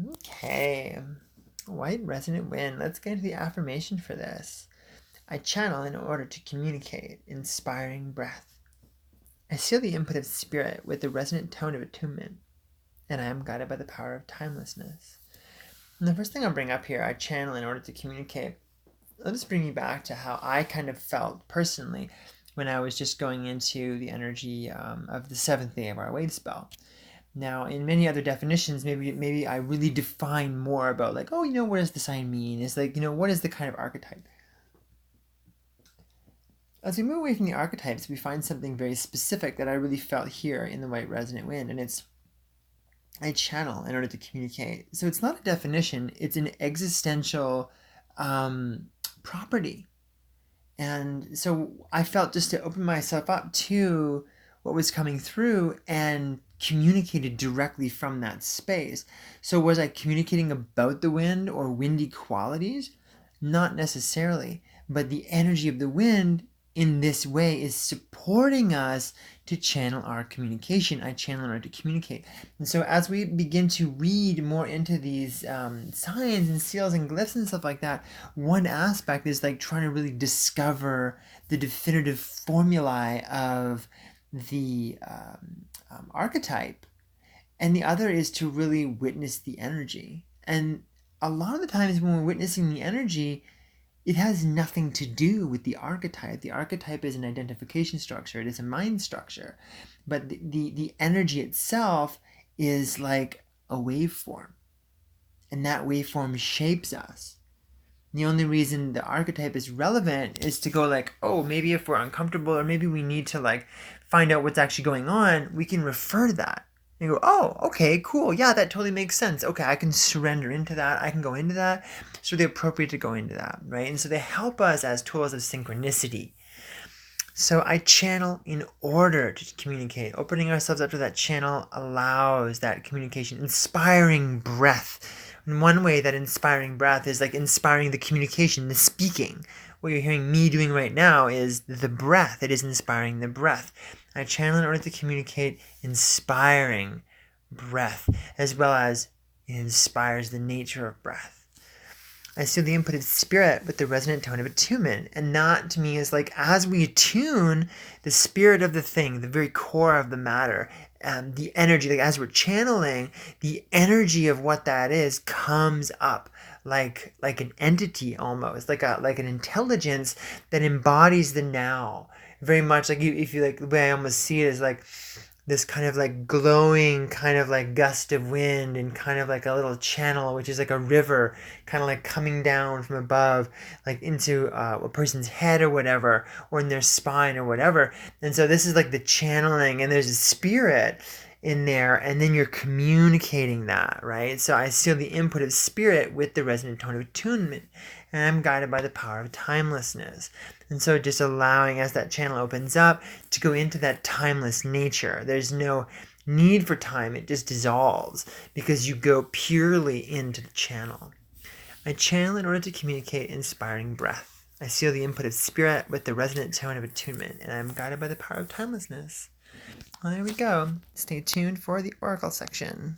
Okay. White resonant wind. Let's get into the affirmation for this. I channel in order to communicate. Inspiring breath. I seal the input of spirit with the resonant tone of attunement, and I am guided by the power of timelessness. And the first thing I'll bring up here, I channel in order to communicate. Let us bring you back to how I kind of felt personally when I was just going into the energy of the seventh day of our wave spell. Now, in many other definitions, maybe I really define more about like, oh, what does the sign mean? Is like, what is the kind of archetype? As we move away from the archetypes, we find something very specific that I really felt here in the white resonant wind, and it's I channel in order to communicate. So it's not a definition; it's an existential property. And so I felt just to open myself up to what was coming through and communicated directly from that space. So was I communicating about the wind or windy qualities? Not necessarily, but the energy of the wind in this way is supporting us to channel our communication. I channel in order to communicate. And so as we begin to read more into these signs and seals and glyphs and stuff like that, one aspect is like trying to really discover the definitive formulae of the archetype. And the other is to really witness the energy. And a lot of the times when we're witnessing the energy, it has nothing to do with the archetype. The archetype is an identification structure. It is a mind structure. But the energy itself is like a waveform. And that waveform shapes us. The only reason the archetype is relevant is to go like, oh, maybe if we're uncomfortable or maybe we need to like find out what's actually going on, we can refer to that. And go, oh, okay, cool. Yeah, that totally makes sense. Okay, I can surrender into that. I can go into that. It's really appropriate to go into that, right? And so they help us as tools of synchronicity. So I channel in order to communicate. Opening ourselves up to that channel allows that communication. Inspiring breath. And one way that inspiring breath is like inspiring the communication, the speaking. What you're hearing me doing right now is the breath. It is inspiring the breath. I channel in order to communicate inspiring breath, as well as it inspires the nature of breath. I see the input of spirit with the resonant tone of attunement. And that to me is like as we attune the spirit of the thing, the very core of the matter, the energy, like as we're channeling, the energy of what that is comes up like an entity almost, like an intelligence that embodies the now. Very much like if you like the way I almost see it is like this kind of like glowing kind of like gust of wind and kind of like a little channel, which is like a river kind of like coming down from above like into a person's head or whatever, or in their spine or whatever. And so this is like the channeling, and there's a spirit in there, and then you're communicating that, right? So I seal the input of spirit with the resonant tone of attunement, and I'm guided by the power of timelessness. And so just allowing, as that channel opens up, to go into that timeless nature. There's no need for time, it just dissolves because you go purely into the channel. I channel in order to communicate inspiring breath. I seal the input of spirit with the resonant tone of attunement, and I'm guided by the power of timelessness. Well, there we go. Stay tuned for the oracle section.